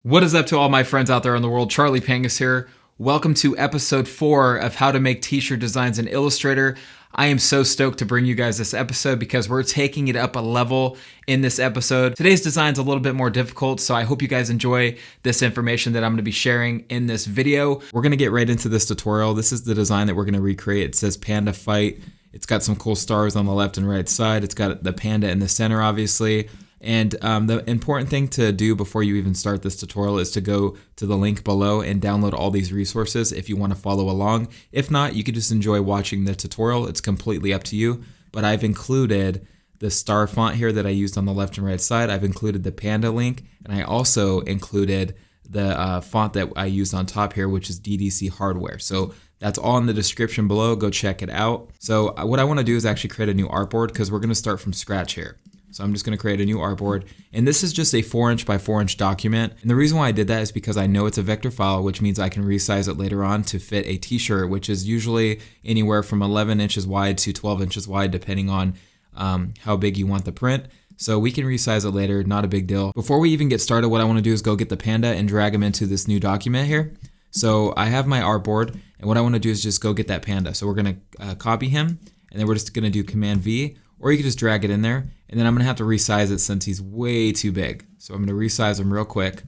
What is up to all my friends out there in the world? CharleyPangus here. Welcome to episode 4 of how to make t-shirt designs in Illustrator. I am so stoked to bring you guys this episode because we're taking it up a level in this episode. Today's design is a little bit more difficult, so I hope you guys enjoy this information that I'm going to be sharing in this video. We're going to get right into this tutorial. This is the design that we're going to recreate. It says Panda Fight. It's got some cool stars on the left and right side. It's got the panda in the center, obviously. And the important thing to do before you even start this tutorial is to go to the link below and download all these resources if you want to follow along. If not, you could just enjoy watching the tutorial. It's completely up to you. But I've included the star font here that I used on the left and right side. I've included the panda link, and I also included the font that I used on top here, which is DDC Hardware. So that's all in the description below. Go check it out. So what I want to do is actually create a new artboard because we're going to start from scratch here. So I'm just going to create a new artboard, and this is just a 4" by 4" document. And the reason why I did that is because I know it's a vector file, which means I can resize it later on to fit a t-shirt, which is usually anywhere from 11 inches wide to 12 inches wide, depending on how big you want the print. So we can resize it later, not a big deal. Before we even get started, what I want to do is go get the panda and drag him into this new document here. So I have my artboard, and what I want to do is just go get that panda. So we're going to copy him, and then we're just going to do Command V, or you can just drag it in there. And then I'm going to have to resize it since he's way too big. So I'm going to resize him real quick,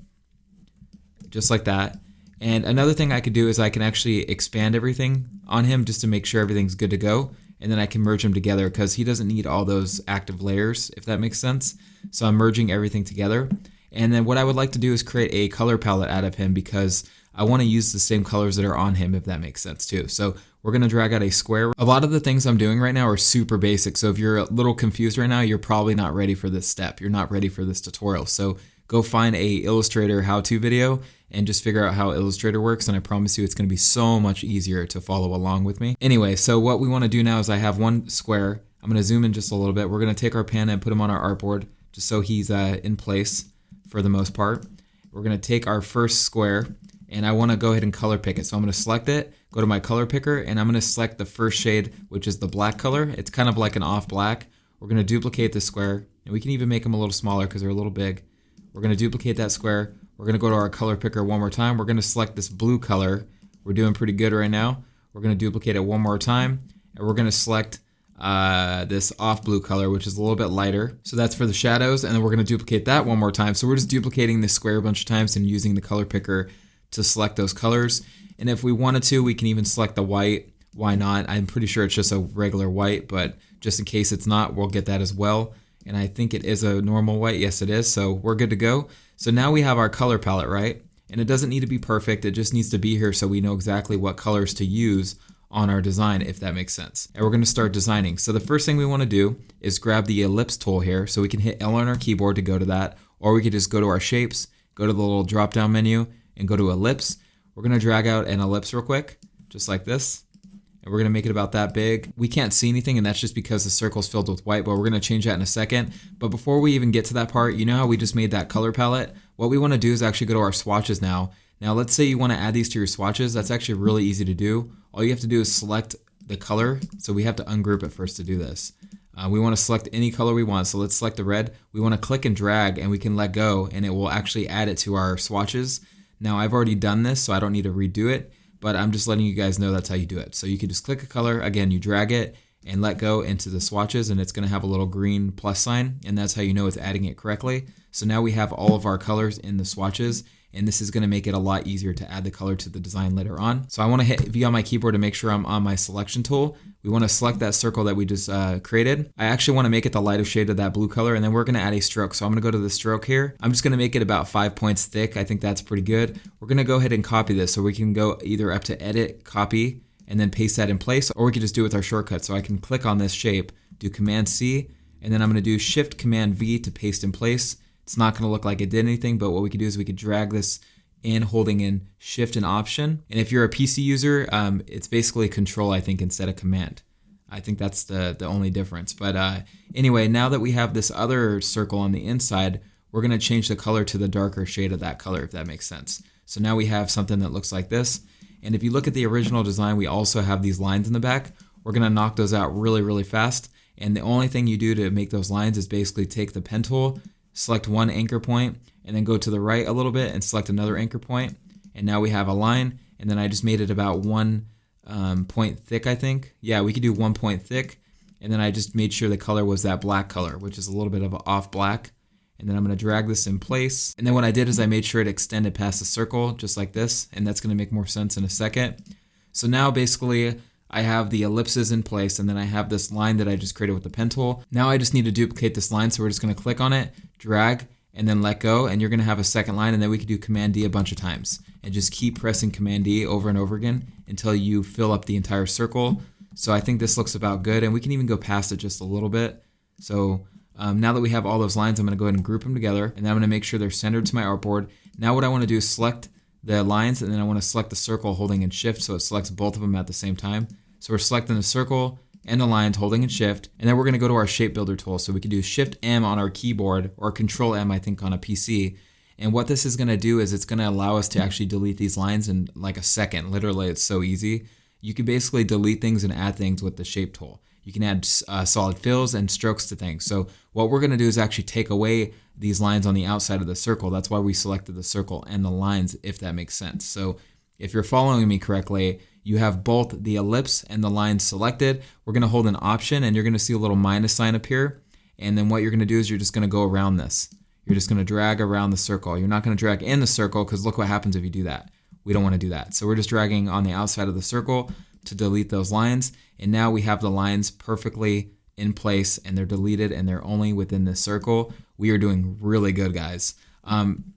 just like that. And another thing I could do is I can actually expand everything on him just to make sure everything's good to go. And then I can merge them together because he doesn't need all those active layers, if that makes sense. So I'm merging everything together. And then what I would like to do is create a color palette out of him because I want to use the same colors that are on him, if that makes sense too. So we're going to drag out a square. A lot of the things I'm doing right now are super basic. So if you're a little confused right now, you're probably not ready for this step. You're not ready for this tutorial. So go find a Illustrator how-to video and just figure out how Illustrator works. And I promise you it's going to be so much easier to follow along with me. Anyway, so what we want to do now is I have one square. I'm going to zoom in just a little bit. We're going to take our panda and put him on our artboard just so he's in place for the most part. We're going to take our first square, and I want to go ahead and color pick it. So I'm going to select it, go to my color picker, and I'm going to select the first shade, which is the black color. It's kind of like an off black. We're going to duplicate the square, and we can even make them a little smaller because they're a little big. We're going to duplicate that square. We're going to go to our color picker one more time. We're going to select this blue color. We're doing pretty good right now. We're going to duplicate it one more time, and we're going to select this off blue color, which is a little bit lighter. So that's for the shadows, and then we're going to duplicate that one more time. So we're just duplicating this square a bunch of times and using the color picker to select those colors. And if we wanted to, we can even select the white. Why not? I'm pretty sure it's just a regular white, but just in case it's not, we'll get that as well. And I think it is a normal white. Yes, it is. So we're good to go. So now we have our color palette, right? And it doesn't need to be perfect. It just needs to be here so we know exactly what colors to use on our design, if that makes sense. And we're going to start designing. So the first thing we want to do is grab the ellipse tool here. So we can hit L on our keyboard to go to that, or we could just go to our shapes, go to the little drop down menu, and go to ellipse. We're going to drag out an ellipse real quick, just like this. And we're going to make it about that big. We can't see anything, and that's just because the circle's filled with white, but we're going to change that in a second. But before we even get to that part, you know how we just made that color palette? What we want to do is actually go to our swatches now. Now let's say you want to add these to your swatches. That's actually really easy to do. All you have to do is select the color. So we have to ungroup it first to do this. We want to select any color we want. So let's select the red. We want to click and drag, and we can let go, and it will actually add it to our swatches. Now I've already done this, so I don't need to redo it, but I'm just letting you guys know that's how you do it. So you can just click a color, again, you drag it and let go into the swatches, and it's going to have a little green plus sign, and that's how you know it's adding it correctly. So now we have all of our colors in the swatches, and this is going to make it a lot easier to add the color to the design later on. So I want to hit V on my keyboard to make sure I'm on my selection tool. We want to select that circle that we just created. I actually want to make it the lighter shade of that blue color, and then we're going to add a stroke. So I'm going to go to the stroke here. I'm just going to make it about 5 points thick. I think that's pretty good. We're going to go ahead and copy this. So we can go either up to edit, copy, and then paste that in place, or we can just do it with our shortcut. So I can click on this shape, do Command C, and then I'm going to do Shift Command V to paste in place. It's not going to look like it did anything, but what we can do is we could drag this in holding in Shift and Option. And if you're a PC user, it's basically Control, I think, instead of Command. I think that's the only difference. But anyway, now that we have this other circle on the inside, we're going to change the color to the darker shade of that color, if that makes sense. So now we have something that looks like this. And if you look at the original design, we also have these lines in the back. We're going to knock those out really, really fast. And the only thing you do to make those lines is basically take the pen tool, select one anchor point, and then go to the right a little bit and select another anchor point. And now we have a line, and then I just made it about 1 point thick, I think. Yeah, we could do 1 point thick. And then I just made sure the color was that black color, which is a little bit of an off black. And then I'm going to drag this in place. And then what I did is I made sure it extended past the circle, just like this. And that's going to make more sense in a second. So now basically I have the ellipses in place, and then I have this line that I just created with the pen tool. Now I just need to duplicate this line. So we're just going to click on it, drag, and then let go. And you're going to have a second line. And then we can do Command D a bunch of times and just keep pressing Command D over and over again until you fill up the entire circle. So I think this looks about good, and we can even go past it just a little bit. So now that we have all those lines, I'm going to go ahead and group them together, and then I'm going to make sure they're centered to my artboard. Now what I want to do is select the lines, and then I want to select the circle holding in Shift, so it selects both of them at the same time. So we're selecting the circle and the lines holding in Shift, and then we're going to go to our Shape Builder tool. So we can do Shift M on our keyboard, or Control M I think on a PC. And what this is going to do is it's going to allow us to actually delete these lines in like a second. Literally, it's so easy. You can basically delete things and add things with the shape tool. You can add solid fills and strokes to things. So what we're going to do is actually take away these lines on the outside of the circle. That's why we selected the circle and the lines, if that makes sense. So if you're following me correctly, you have both the ellipse and the lines selected. We're going to hold an Option, and you're going to see a little minus sign appear. And then what you're going to do is you're just going to go around this. You're just going to drag around the circle. You're not going to drag in the circle, because look what happens if you do that. We don't want to do that. So we're just dragging on the outside of the circle to delete those lines. And now we have the lines perfectly in place, and they're deleted, and they're only within this circle. We are doing really good, guys.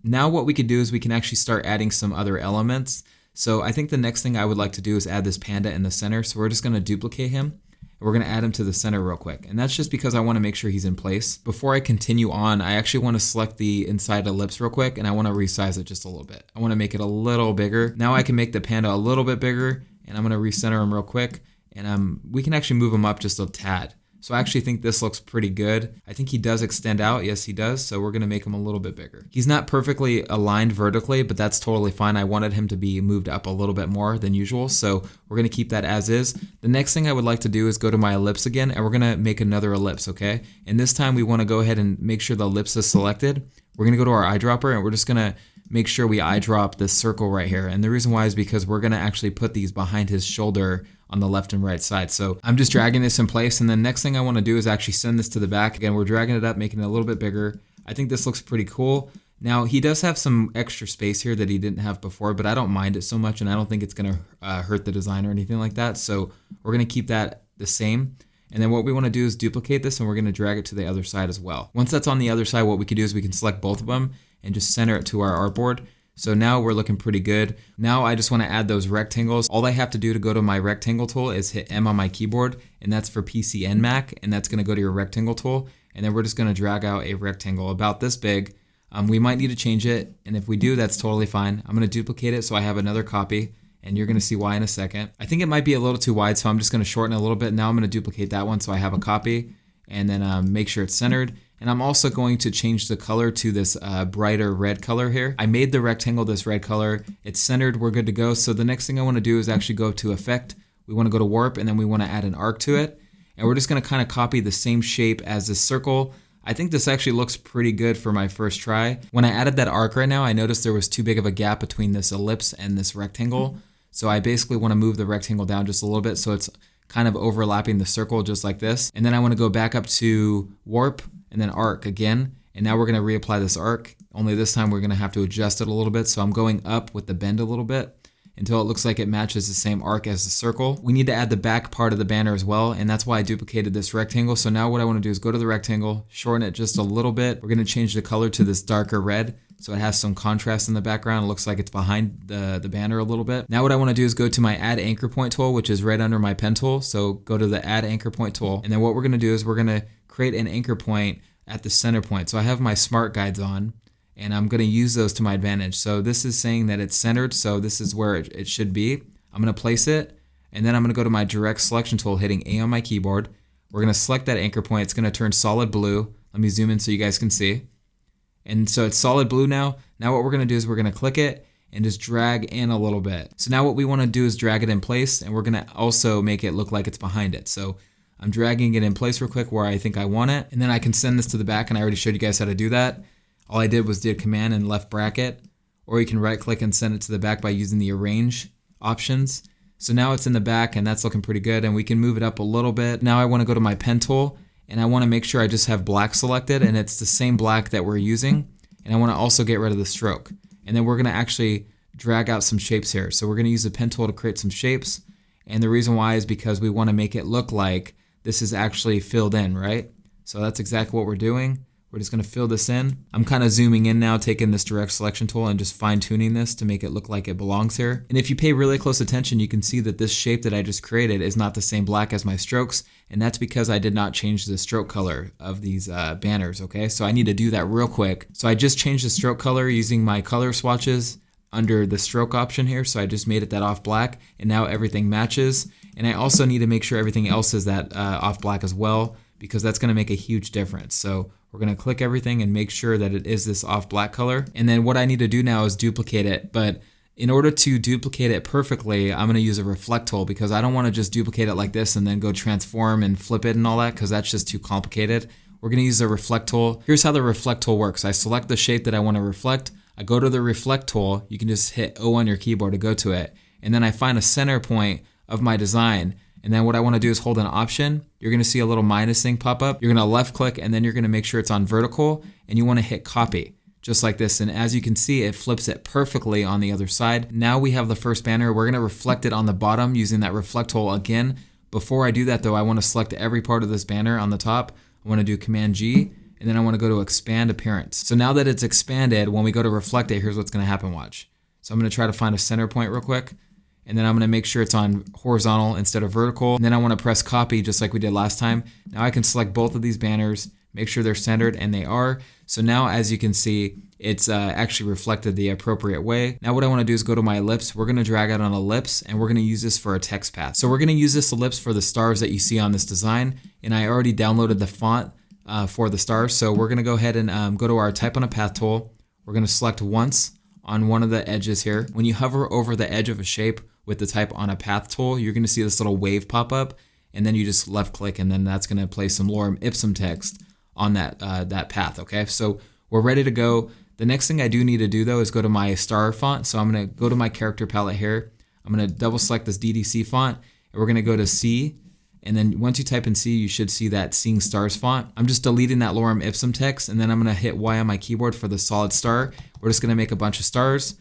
Now what we could do is we can actually start adding some other elements. So I think the next thing I would like to do is add this panda in the center. So we're just going to duplicate him. We're going to add him to the center real quick. And that's just because I want to make sure he's in place. Before I continue on, I actually want to select the inside ellipse real quick, and I want to resize it just a little bit. I want to make it a little bigger. Now I can make the panda a little bit bigger, and I'm going to recenter him real quick. And we can actually move him up just a tad. So I actually think this looks pretty good. I think he does extend out. Yes, he does. So we're going to make him a little bit bigger. He's not perfectly aligned vertically, but that's totally fine. I wanted him to be moved up a little bit more than usual. So we're going to keep that as is. The next thing I would like to do is go to my ellipse again, and we're going to make another ellipse, okay? And this time we want to go ahead and make sure the ellipse is selected. We're going to go to our eyedropper, and we're just going to make sure we eyedrop this circle right here. And the reason why is because we're going to actually put these behind his shoulder on the left and right side. So I'm just dragging this in place, and then next thing I want to do is actually send this to the back. Again, we're dragging it up, making it a little bit bigger. I think this looks pretty cool. Now he does have some extra space here that he didn't have before, but I don't mind it so much, and I don't think it's going to hurt the design or anything like that. So we're going to keep that the same. And then what we want to do is duplicate this, and we're going to drag it to the other side as well. Once that's on the other side, what we can do is we can select both of them and just center it to our artboard. So now we're looking pretty good. Now I just want to add those rectangles. All I have to do to go to my rectangle tool is hit M on my keyboard, and that's for PC and Mac, and that's going to go to your rectangle tool. And then we're just going to drag out a rectangle about this big. We might need to change it, and if we do, that's totally fine. I'm going to duplicate it so I have another copy, and you're going to see why in a second. I think it might be a little too wide, so I'm just going to shorten it a little bit. Now I'm going to duplicate that one so I have a copy, and then make sure it's centered. And I'm also going to change the color to this brighter red color here. I made the rectangle this red color. It's centered, we're good to go. So the next thing I want to do is actually go to Effect. We want to go to Warp, and then we want to add an arc to it. And we're just going to kind of copy the same shape as this circle. I think this actually looks pretty good for my first try. When I added that arc right now, I noticed there was too big of a gap between this ellipse and this rectangle. So I basically want to move the rectangle down just a little bit so it's kind of overlapping the circle just like this. And then I want to go back up to Warp and then Arc again. And now we're going to reapply this arc, only this time we're going to have to adjust it a little bit. So I'm going up with the bend a little bit until it looks like it matches the same arc as the circle. We need to add the back part of the banner as well, and that's why I duplicated this rectangle. So now what I want to do is go to the rectangle, shorten it just a little bit. We're going to change the color to this darker red so it has some contrast in the background. It looks like it's behind the banner a little bit. Now what I want to do is go to my Add Anchor Point tool, which is right under my pen tool. So go to the Add Anchor Point tool, and then what we're going to do is we're going to create an anchor point at the center point. So I have my smart guides on, and I'm going to use those to my advantage. So this is saying that it's centered, so this is where it should be. I'm going to place it, and then I'm going to go to my direct selection tool, hitting A on my keyboard. We're going to select that anchor point. It's going to turn solid blue. Let me zoom in so you guys can see. And so it's solid blue now. Now what we're going to do is we're going to click it and just drag in a little bit. So now what we want to do is drag it in place, and we're going to also make it look like it's behind it. So I'm dragging it in place real quick where I think I want it, and then I can send this to the back, and I already showed you guys how to do that. All I did was did command and left bracket, or you can right click and send it to the back by using the arrange options. So now it's in the back and that's looking pretty good, and we can move it up a little bit. Now I want to go to my pen tool and I want to make sure I just have black selected and it's the same black that we're using. And I want to also get rid of the stroke. And then we're going to actually drag out some shapes here. So we're going to use the pen tool to create some shapes. And the reason why is because we want to make it look like this is actually filled in, right? So that's exactly what we're doing. We're just going to fill this in. I'm kind of zooming in now, taking this direct selection tool and just fine tuning this to make it look like it belongs here. And if you pay really close attention, you can see that this shape that I just created is not the same black as my strokes. And that's because I did not change the stroke color of these banners, okay? So I need to do that real quick. So I just changed the stroke color using my color swatches under the stroke option here. So I just made it that off black and now everything matches. And I also need to make sure everything else is that off black as well, because that's going to make a huge difference. So we're going to click everything and make sure that it is this off black color. And then what I need to do now is duplicate it. But in order to duplicate it perfectly, I'm going to use a reflect tool, because I don't want to just duplicate it like this and then go transform and flip it and all that, because that's just too complicated. We're going to use the reflect tool. Here's how the reflect tool works. I select the shape that I want to reflect. I go to the reflect tool. You can just hit O on your keyboard to go to it. And then I find a center point of my design. And then what I want to do is hold an option. You're going to see a little minus thing pop up. You're going to left click and then you're going to make sure it's on vertical, and you want to hit copy just like this. And as you can see, it flips it perfectly on the other side. Now we have the first banner. We're going to reflect it on the bottom using that reflect tool again. Before I do that though, I want to select every part of this banner on the top. I want to do Command G, and then I want to go to expand appearance. So now that it's expanded, when we go to reflect it, here's what's going to happen, watch. So I'm going to try to find a center point real quick. And then I'm going to make sure it's on horizontal instead of vertical. And then I want to press copy just like we did last time. Now I can select both of these banners, make sure they're centered, and they are. So now as you can see, it's actually reflected the appropriate way. Now what I want to do is go to my ellipse. We're going to drag out on ellipse, and we're going to use this for a text path. So we're going to use this ellipse for the stars that you see on this design. And I already downloaded the font for the stars. So we're going to go ahead and go to our type on a path tool. We're going to select once on one of the edges here. When you hover over the edge of a shape with the type on a path tool, you're going to see this little wave pop up, and then you just left click, and then that's going to place some lorem ipsum text on that path. Okay, so we're ready to go. The next thing I do need to do though is go to my star font. So I'm going to go to my character palette here. I'm going to double select this DDC font, and we're going to go to C. And then once you type in C, you should see that Seeing Stars font. I'm just deleting that lorem ipsum text, and then I'm going to hit Y on my keyboard for the solid star. We're just going to make a bunch of stars,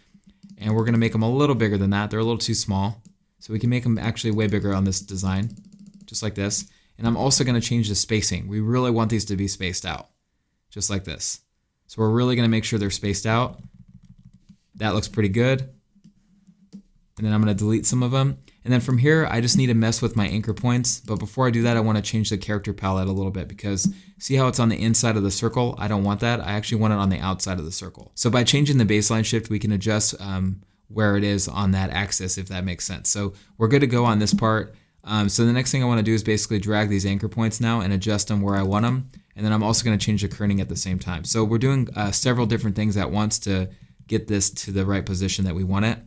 and we're going to make them a little bigger than that. They're a little too small. So we can make them actually way bigger on this design, just like this. And I'm also going to change the spacing. We really want these to be spaced out, just like this. So we're really going to make sure they're spaced out. That looks pretty good. And then I'm going to delete some of them. And then from here, I just need to mess with my anchor points. But before I do that, I want to change the character palette a little bit, because see how it's on the inside of the circle? I don't want that. I actually want it on the outside of the circle. So by changing the baseline shift, we can adjust where it is on that axis, if that makes sense. So we're good to go on this part. So the next thing I want to do is basically drag these anchor points now and adjust them where I want them. And then I'm also going to change the kerning at the same time. So we're doing several different things at once to get this to the right position that we want it.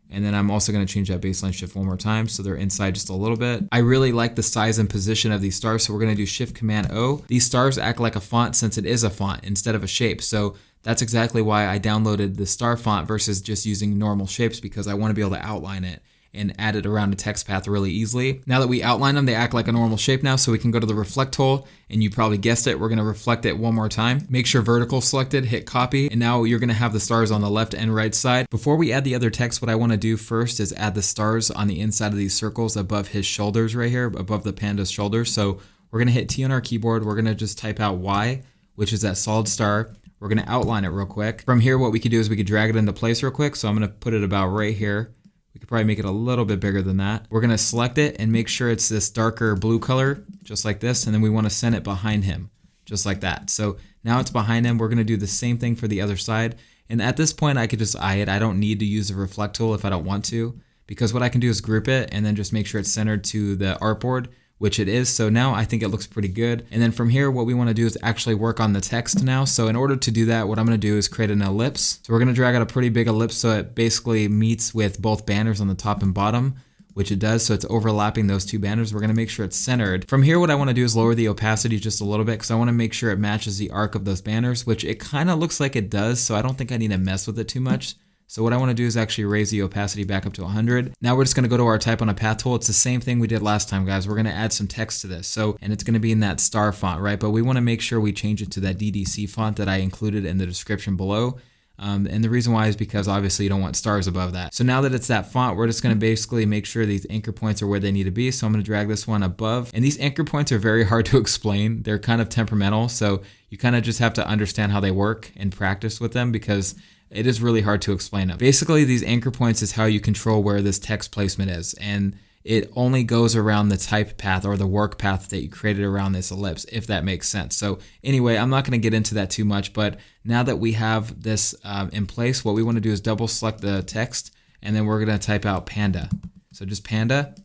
And then I'm also going to change that baseline shift one more time so they're inside just a little bit. I really like the size and position of these stars, so we're going to do Shift Command O. These stars act like a font since it is a font instead of a shape. So that's exactly why I downloaded the star font versus just using normal shapes, because I want to be able to outline it and add it around a text path really easily. Now that we outline them, they act like a normal shape now, so we can go to the reflect tool, and you probably guessed it, we're going to reflect it one more time. Make sure vertical selected, hit copy, and now you're going to have the stars on the left and right side. Before we add the other text, what I want to do first is add the stars on the inside of these circles above his shoulders right here, above the panda's shoulders. So we're going to hit T on our keyboard, we're going to just type out Y, which is that solid star. We're going to outline it real quick. From here, what we could do is we could drag it into place real quick. So I'm going to put it about right here. We could probably make it a little bit bigger than that. We're going to select it and make sure it's this darker blue color, just like this. And then we want to send it behind him, just like that. So now it's behind him. We're going to do the same thing for the other side. And at this point, I could just eye it. I don't need to use the reflect tool if I don't want to, because what I can do is group it and then just make sure it's centered to the artboard, which it is. So now I think it looks pretty good. And then from here, what we want to do is actually work on the text now. So in order to do that, what I'm going to do is create an ellipse. So we're going to drag out a pretty big ellipse so it basically meets with both banners on the top and bottom. which it does, so it's overlapping those two banners. We're gonna make sure it's centered. From here, what I wanna do is lower the opacity just a little bit because I wanna make sure it matches the arc of those banners, which it kinda looks like it does, so I don't think I need to mess with it too much. So what I wanna do is actually raise the opacity back up to 100. Now we're just gonna go to our type on a path tool. It's the same thing we did last time, guys. We're gonna add some text to this. And it's gonna be in that star font, right? But we wanna make sure we change it to that DDC font that I included in the description below. And the reason why is because obviously you don't want stars above that. So now that it's that font, we're just gonna basically make sure these anchor points are where they need to be. So I'm gonna drag this one above. And these anchor points are very hard to explain. They're kind of temperamental. So you kind of just have to understand how they work and practice with them because it is really hard to explain them. Basically, these anchor points is how you control where this text placement is. And it only goes around the type path or the work path that you created around this ellipse, if that makes sense. So anyway, I'm not gonna get into that too much, but now that we have this in place, what we wanna do is double select the text and then we're gonna type out Panda. So just Panda,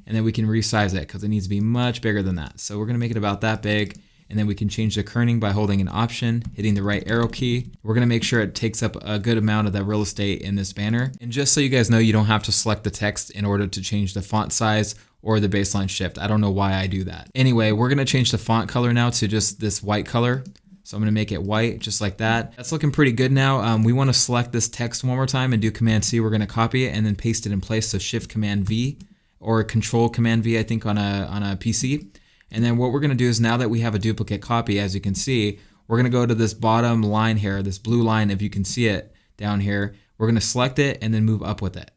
and then we can resize it because it needs to be much bigger than that. So we're gonna make it about that big. And then we can change the kerning by holding an option, hitting the right arrow key. We're gonna make sure it takes up a good amount of the real estate in this banner. And just so you guys know, you don't have to select the text in order to change the font size or the baseline shift. I don't know why I do that. Anyway, we're gonna change the font color now to just this white color. So I'm gonna make it white, just like that. That's looking pretty good now. We wanna select this text one more time and do Command C. We're gonna copy it and then paste it in place. So Shift Command V or Control Command V, I think on a PC. And then what we're gonna do is now that we have a duplicate copy, as you can see, we're gonna go to this bottom line here, this blue line, if you can see it down here. We're gonna select it and then move up with it.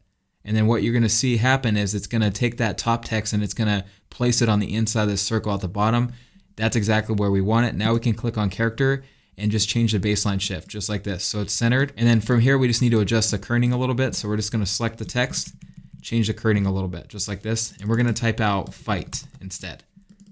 And then what you're gonna see happen is it's gonna take that top text and it's gonna place it on the inside of this circle at the bottom. That's exactly where we want it. Now we can click on character and just change the baseline shift, just like this. So it's centered. And then from here, we just need to adjust the kerning a little bit. So we're just gonna select the text, change the kerning a little bit, just like this. And we're gonna type out fight instead.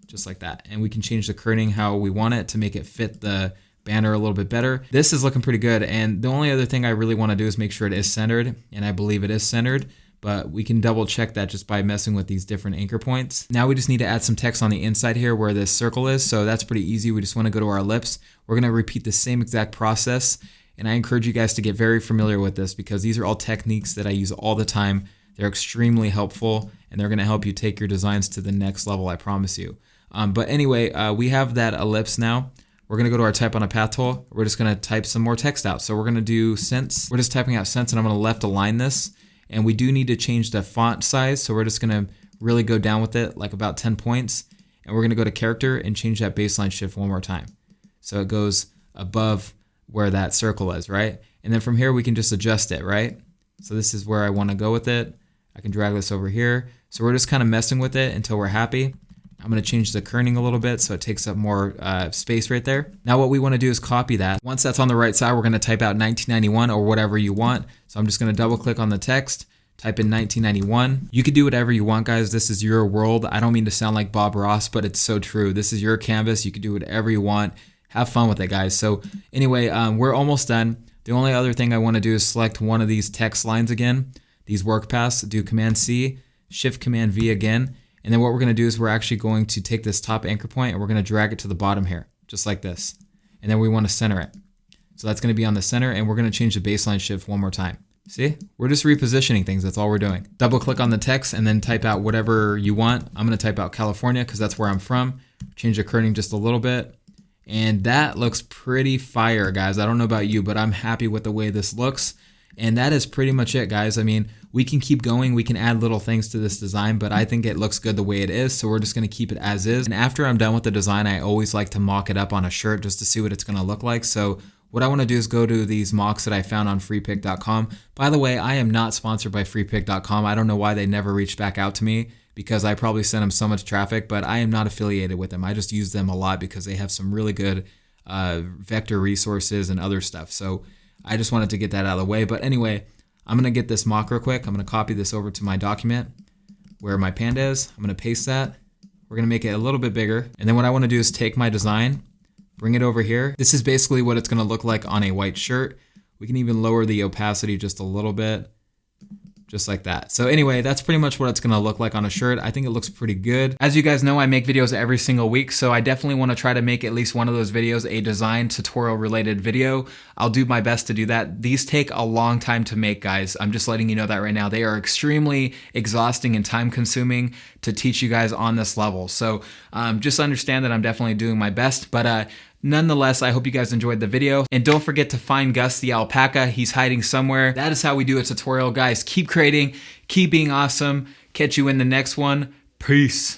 Just like that. And we can change the kerning how we want it to make it fit the banner a little bit better. This is looking pretty good. And the only other thing I really want to do is make sure it is centered. And I believe it is centered, but we can double check that just by messing with these different anchor points. Now we just need to add some text on the inside here where this circle is. So that's pretty easy. We just want to go to our ellipse. We're going to repeat the same exact process. And I encourage you guys to get very familiar with this because these are all techniques that I use all the time. They're extremely helpful and they're going to help you take your designs to the next level, I promise you. But anyway, we have that ellipse now. We're gonna go to our type on a path tool. We're just gonna type some more text out. So we're gonna do sense. We're just typing out sense and I'm gonna left align this. And we do need to change the font size. So we're just gonna really go down with it like about 10 points. And we're gonna go to character and change that baseline shift one more time. So it goes above where that circle is, right? And then from here, we can just adjust it, right? So this is where I wanna go with it. I can drag this over here. So we're just kind of messing with it until we're happy. I'm going to change the kerning a little bit so it takes up more space right there. Now what we want to do is copy that. Once that's on the right side, we're going to type out 1991 or whatever you want. So I'm just going to double click on the text, type in 1991. You could do whatever you want, guys. This is your world. I don't mean to sound like Bob Ross, but it's so true. This is your canvas. You can do whatever you want. Have fun with it, guys. So anyway, we're almost done. The only other thing I want to do is select one of these text lines again, these work paths, do Command C, Shift Command V again. And then what we're going to do is we're actually going to take this top anchor point and we're going to drag it to the bottom here, just like this. And then we want to center it. So that's going to be on the center and we're going to change the baseline shift one more time. See, we're just repositioning things. That's all we're doing. Double click on the text and then type out whatever you want. I'm going to type out California because that's where I'm from. Change the kerning just a little bit. And that looks pretty fire, guys. I don't know about you, but I'm happy with the way this looks. And that is pretty much it, guys. I mean, we can keep going. We can add little things to this design, but I think it looks good the way it is. So we're just going to keep it as is. And after I'm done with the design, I always like to mock it up on a shirt just to see what it's going to look like. So what I want to do is go to these mocks that I found on freepik.com. By the way, I am not sponsored by freepik.com. I don't know why they never reached back out to me because I probably sent them so much traffic, but I am not affiliated with them. I just use them a lot because they have some really good vector resources and other stuff. So I just wanted to get that out of the way. But anyway, I'm going to get this mock real quick. I'm going to copy this over to my document where my panda is. I'm going to paste that. We're going to make it a little bit bigger. And then what I want to do is take my design, bring it over here. This is basically what it's going to look like on a white shirt. We can even lower the opacity just a little bit. just like that. So anyway, that's pretty much what it's gonna look like on a shirt. I think it looks pretty good. As you guys know, I make videos every single week, so I definitely wanna try to make at least one of those videos a design tutorial related video. I'll do my best to do that. These take a long time to make, guys. I'm just letting you know that right now. They are extremely exhausting and time consuming to teach you guys on this level. So just understand that I'm definitely doing my best, but nonetheless, I hope you guys enjoyed the video. And don't forget to find Gus the alpaca. He's hiding somewhere. That is how we do a tutorial, guys. Keep creating, keep being awesome. Catch you in the next one. Peace.